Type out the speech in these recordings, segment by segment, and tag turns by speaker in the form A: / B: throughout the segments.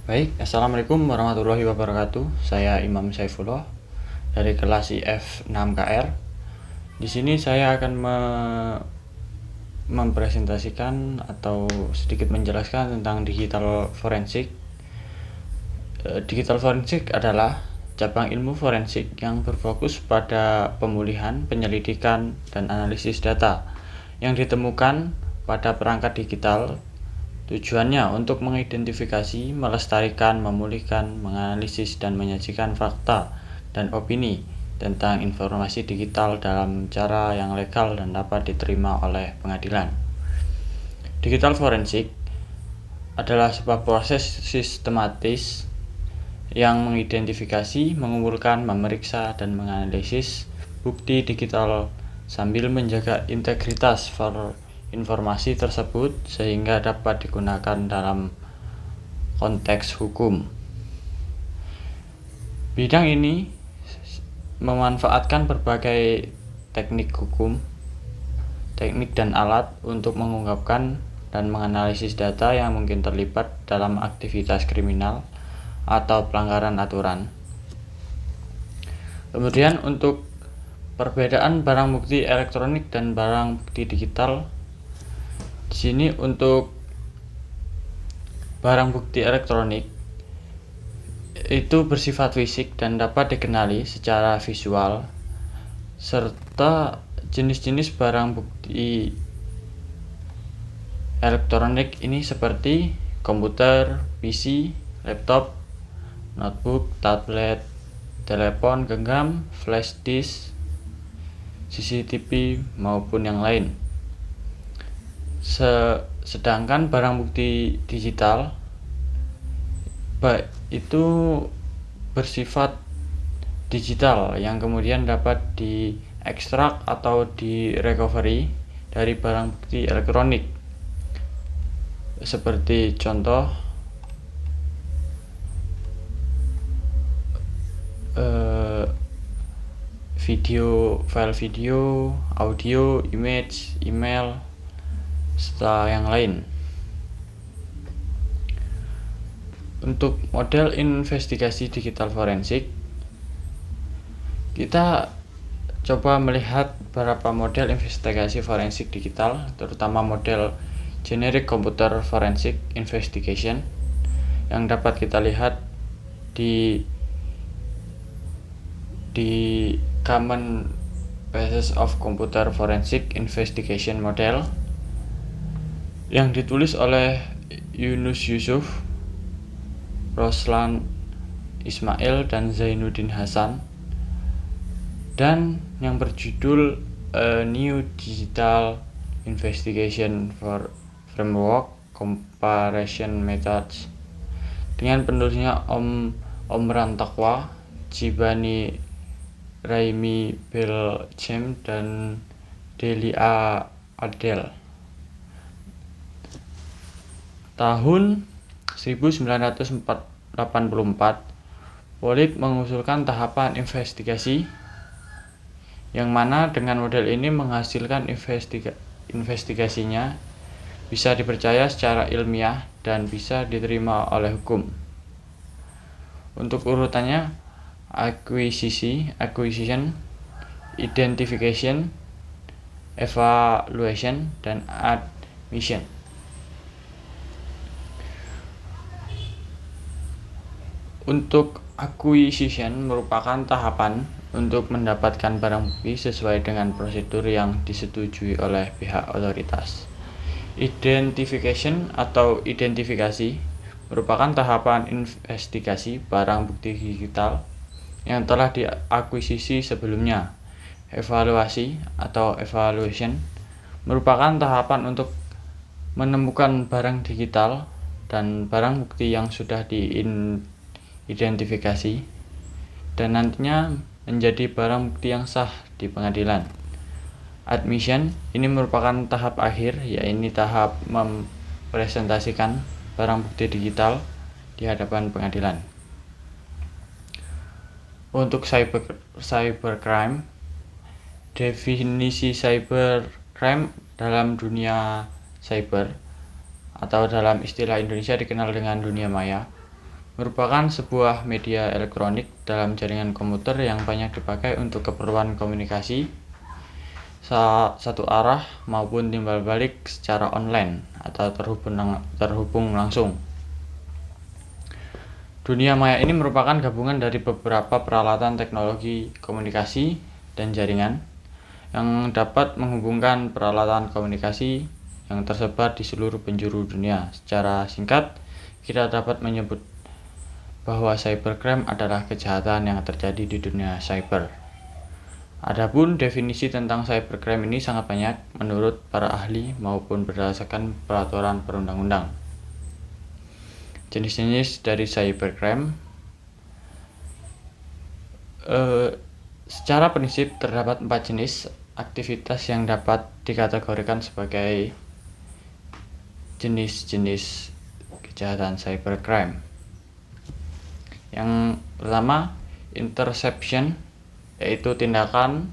A: Baik, Assalamualaikum warahmatullahi wabarakatuh. Saya Imam Saifullah dari kelas IF 6KR. Di sini saya akan mempresentasikan atau sedikit menjelaskan tentang digital forensik. Digital forensik adalah cabang ilmu forensik yang berfokus pada pemulihan, penyelidikan, dan analisis data yang ditemukan pada perangkat digital. Tujuannya untuk mengidentifikasi, melestarikan, memulihkan, menganalisis, dan menyajikan fakta dan opini tentang informasi digital dalam cara yang legal dan dapat diterima oleh pengadilan. Digital forensik adalah sebuah proses sistematis yang mengidentifikasi, mengumpulkan, memeriksa, dan menganalisis bukti digital sambil menjaga integritas informasi tersebut sehingga dapat digunakan dalam konteks hukum. Bidang ini memanfaatkan berbagai teknik hukum, teknik dan alat untuk mengungkapkan dan menganalisis data yang mungkin terlibat dalam aktivitas kriminal atau pelanggaran aturan. Kemudian untuk perbedaan barang bukti elektronik dan barang bukti digital. Di sini untuk barang bukti elektronik itu bersifat fisik dan dapat dikenali secara visual, serta jenis-jenis barang bukti elektronik ini seperti komputer, PC, laptop, notebook, tablet, telepon genggam, flash disk, CCTV maupun yang lain. Sedangkan barang bukti digital itu bersifat digital yang kemudian dapat diekstrak atau direcovery dari barang bukti elektronik. Seperti contoh file video, audio, image, email, serta yang lain. Untuk model investigasi digital forensik, kita coba melihat beberapa model investigasi forensik digital, terutama model generic computer forensic investigation yang dapat kita lihat di Common Basis of Computer Forensic Investigation Model yang ditulis oleh Yunus Yusuf, Roslan Ismail, dan Zainuddin Hasan, dan yang berjudul A New Digital Investigation Framework Comparison Methods dengan penulisnya Omran Taqwa, Jibani Raimi Belchem, dan Delia Adel. Tahun 1984, Polip mengusulkan tahapan investigasi yang mana dengan model ini menghasilkan investigasinya bisa dipercaya secara ilmiah dan bisa diterima oleh hukum. Untuk urutannya acquisition, identification, evaluation, dan admission. Untuk acquisition merupakan tahapan untuk mendapatkan barang bukti sesuai dengan prosedur yang disetujui oleh pihak otoritas. Identification atau identifikasi merupakan tahapan investigasi barang bukti digital yang telah diakuisisi sebelumnya. Evaluasi atau evaluation merupakan tahapan untuk menemukan barang digital dan barang bukti yang sudah diidentifikasi dan nantinya menjadi barang bukti yang sah di pengadilan. Admission ini merupakan tahap akhir, yaitu tahap mempresentasikan barang bukti digital di hadapan pengadilan. Untuk cybercrime, definisi cybercrime dalam dunia cyber atau dalam istilah Indonesia dikenal dengan dunia maya merupakan sebuah media elektronik dalam jaringan komputer yang banyak dipakai untuk keperluan komunikasi satu arah maupun timbal balik secara online atau terhubung langsung. Dunia maya ini merupakan gabungan dari beberapa peralatan teknologi komunikasi dan jaringan yang dapat menghubungkan peralatan komunikasi yang tersebar di seluruh penjuru dunia. Secara singkat, kita dapat menyebut bahwa cybercrime adalah kejahatan yang terjadi di dunia cyber. Adapun definisi tentang cybercrime ini sangat banyak menurut para ahli maupun berdasarkan peraturan perundang-undang. Jenis-jenis dari cybercrime secara prinsip terdapat 4 jenis aktivitas yang dapat dikategorikan sebagai jenis-jenis kejahatan cybercrime. Yang pertama, interception, yaitu tindakan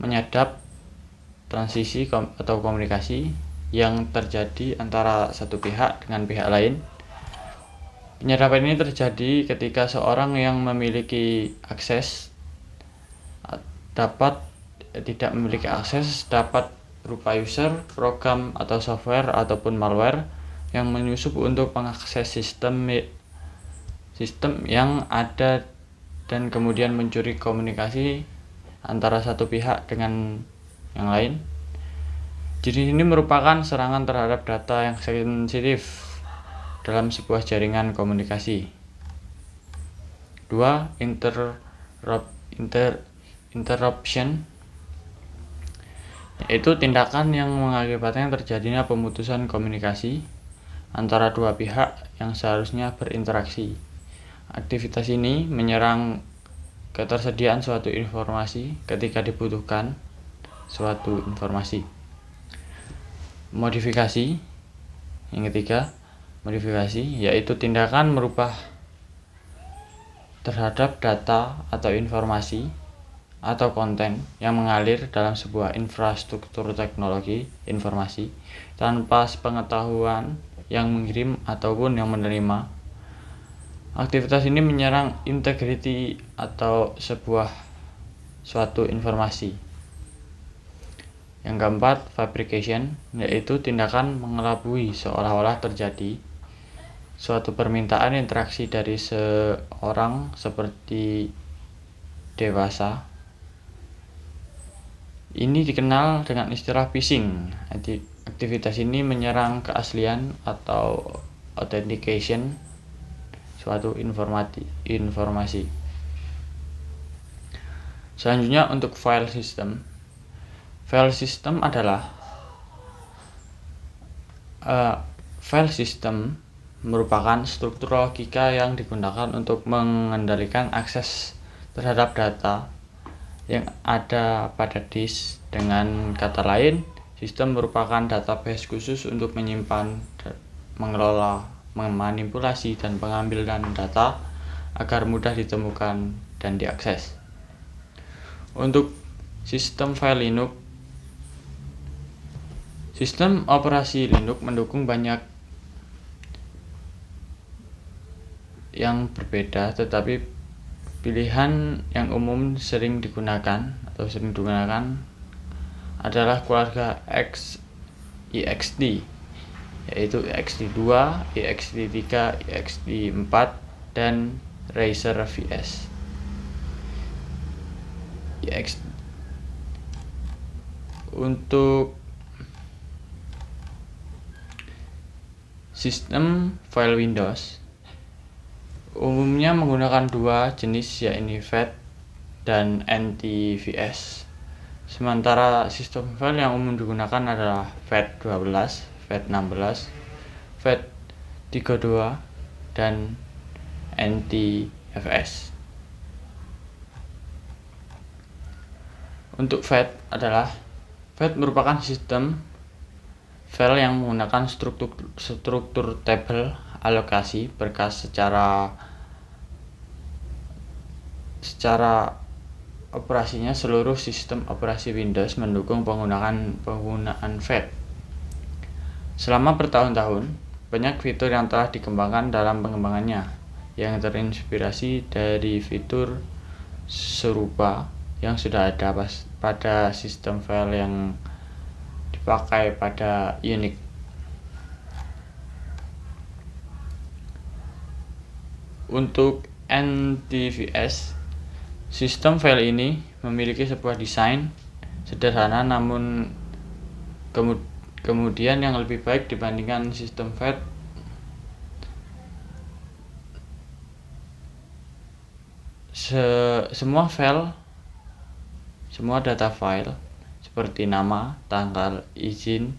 A: menyadap transisi atau komunikasi yang terjadi antara satu pihak dengan pihak lain. Penyadapan ini terjadi ketika seorang yang memiliki akses tidak memiliki akses dapat berupa user, program atau software ataupun malware yang menyusup untuk mengakses sistem yang ada dan kemudian mencuri komunikasi antara satu pihak dengan yang lain. Jenis ini merupakan serangan terhadap data yang sensitif dalam sebuah jaringan komunikasi. 2. Interruption, yaitu tindakan yang mengakibatkan terjadinya pemutusan komunikasi antara dua pihak yang seharusnya berinteraksi. Aktivitas ini menyerang ketersediaan suatu informasi ketika dibutuhkan suatu informasi. Modifikasi, yang ketiga, modifikasi yaitu tindakan merubah terhadap data atau informasi atau konten yang mengalir dalam sebuah infrastruktur teknologi informasi tanpa sepengetahuan yang mengirim ataupun yang menerima. Aktivitas ini menyerang integriti atau suatu informasi. Yang keempat, fabrication, yaitu tindakan mengelabui seolah-olah terjadi suatu permintaan interaksi dari seorang seperti dewasa. Ini dikenal dengan istilah phishing. Aktivitas ini menyerang keaslian atau authentication suatu informasi. Selanjutnya untuk file system. File system adalah file system merupakan struktur logika yang digunakan untuk mengendalikan akses terhadap data yang ada pada disk. Dengan kata lain, sistem merupakan database khusus untuk menyimpan, mengelola, memanipulasi, dan pengambilan data agar mudah ditemukan dan diakses. Untuk sistem file Linux, sistem operasi Linux mendukung banyak yang berbeda, tetapi pilihan yang sering digunakan adalah keluarga eXT, yaitu eXT2, eXT3, eXT4, dan Razer VS. Untuk sistem file Windows umumnya menggunakan dua jenis, yaitu FAT dan NTFS. Sementara sistem file yang umum digunakan adalah FAT12, FAT16, FAT32, dan NTFS. Untuk FAT merupakan sistem file yang menggunakan struktur tabel alokasi berkas. Secara operasinya, seluruh sistem operasi Windows mendukung penggunaan FAT. Selama bertahun-tahun, banyak fitur yang telah dikembangkan dalam pengembangannya. yang terinspirasi dari fitur serupa yang sudah ada pada sistem file yang dipakai pada Unix. Untuk NTFS, sistem file ini memiliki sebuah desain sederhana namun kemudian yang lebih baik dibandingkan sistem file. Semua data file seperti nama, tanggal, izin,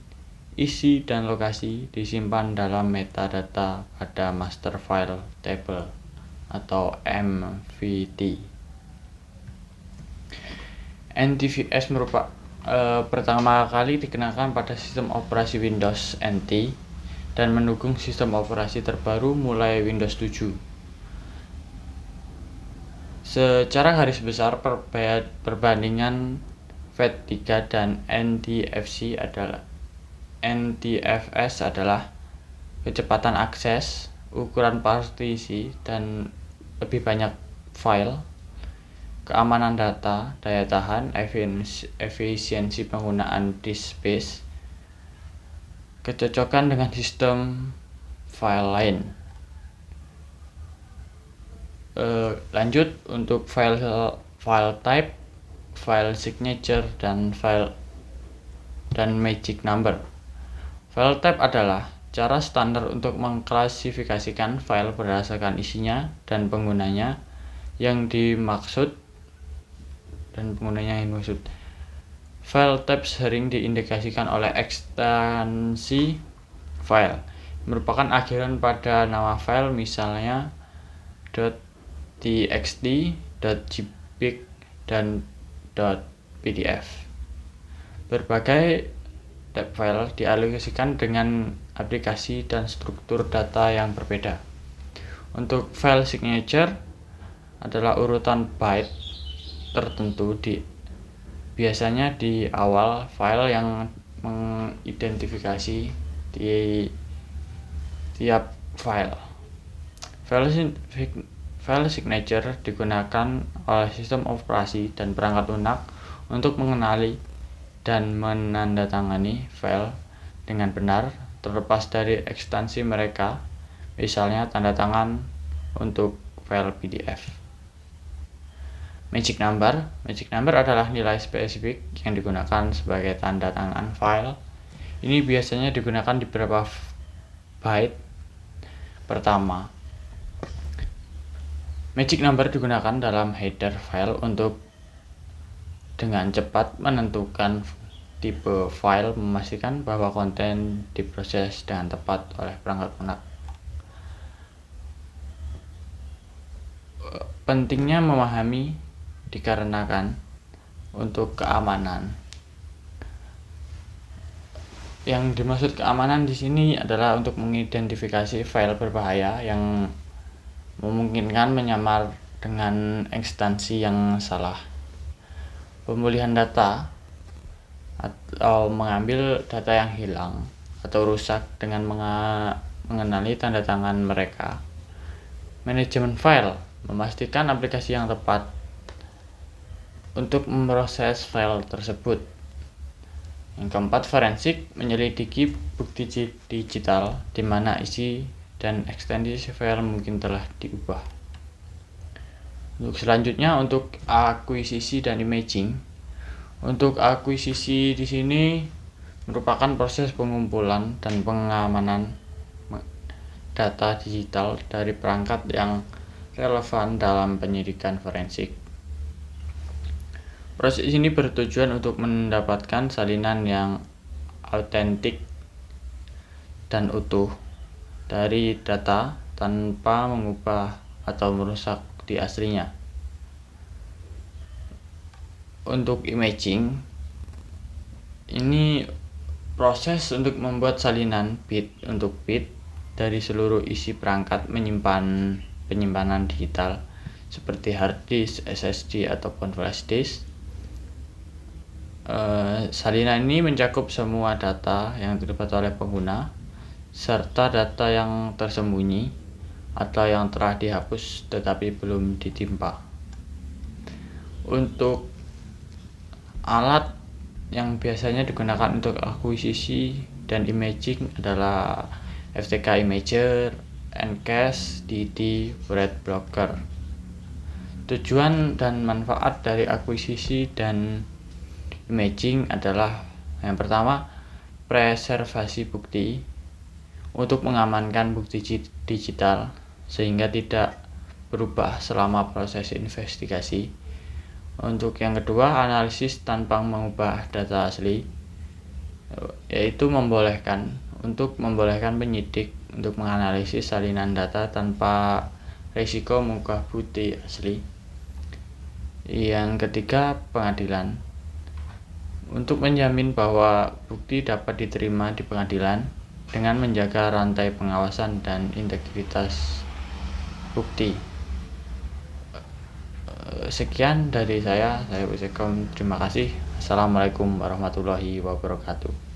A: isi, dan lokasi disimpan dalam metadata pada master file table atau MVT. NTFS pertama kali dikenakan pada sistem operasi Windows NT dan mendukung sistem operasi terbaru mulai Windows 7. Secara garis besar, perbandingan FAT3 dan NTFS adalah kecepatan akses, ukuran partisi, dan lebih banyak file, keamanan data, daya tahan, efisiensi penggunaan disk space, kecocokan dengan sistem file lain. Lanjut untuk file type, file signature, dan magic number. File type adalah cara standar untuk mengklasifikasikan file berdasarkan isinya dan penggunanya yang dimaksud. File type sering diindikasikan oleh ekstensi file, merupakan akhiran pada nama file, misalnya .txt, .jpeg, dan .pdf. Berbagai type file dialokasikan dengan aplikasi dan struktur data yang berbeda. Untuk file signature adalah urutan byte tertentu biasanya di awal file yang mengidentifikasi di tiap file. File signature digunakan oleh sistem operasi dan perangkat lunak untuk mengenali dan menandatangani file dengan benar terlepas dari ekstensi mereka, misalnya tanda tangan untuk file PDF. Magic number adalah nilai spesifik yang digunakan sebagai tanda tangan file. Ini biasanya digunakan di beberapa byte pertama. Magic number digunakan dalam header file untuk dengan cepat menentukan tipe file, memastikan bahwa konten diproses dengan tepat oleh perangkat lunak. Pentingnya memahami dikarenakan untuk keamanan. Yang dimaksud keamanan di sini adalah untuk mengidentifikasi file berbahaya yang memungkinkan menyamar dengan ekstensi yang salah. Pemulihan data atau mengambil data yang hilang atau rusak dengan mengenali tanda tangan mereka. Manajemen file memastikan aplikasi yang tepat untuk memproses file tersebut. Yang keempat, forensik menyelidiki bukti digital di mana isi dan ekstensi file mungkin telah diubah. Untuk selanjutnya, untuk akuisisi dan imaging. Untuk akuisisi di sini merupakan proses pengumpulan dan pengamanan data digital dari perangkat yang relevan dalam penyidikan forensik. Proses ini bertujuan untuk mendapatkan salinan yang autentik dan utuh dari data tanpa mengubah atau merusak di aslinya. Untuk imaging, ini proses untuk membuat salinan bit untuk bit dari seluruh isi perangkat penyimpanan digital seperti hard disk, SSD, ataupun flash disk. Salinan ini mencakup semua data yang didapat oleh pengguna serta data yang tersembunyi atau yang telah dihapus tetapi belum ditimpa. Untuk alat yang biasanya digunakan untuk akuisisi dan imaging adalah FTK Imager, Ncast, DD, Word Blocker. Tujuan dan manfaat dari akuisisi dan imaging adalah yang pertama, preservasi bukti untuk mengamankan bukti digital sehingga tidak berubah selama proses investigasi. Untuk yang kedua, analisis tanpa mengubah data asli, yaitu membolehkan penyidik untuk menganalisis salinan data tanpa risiko mengubah bukti asli. Yang ketiga, pengadilan. Untuk menjamin bahwa bukti dapat diterima di pengadilan dengan menjaga rantai pengawasan dan integritas bukti. Sekian dari saya ucapkan terima kasih. Assalamualaikum warahmatullahi wabarakatuh.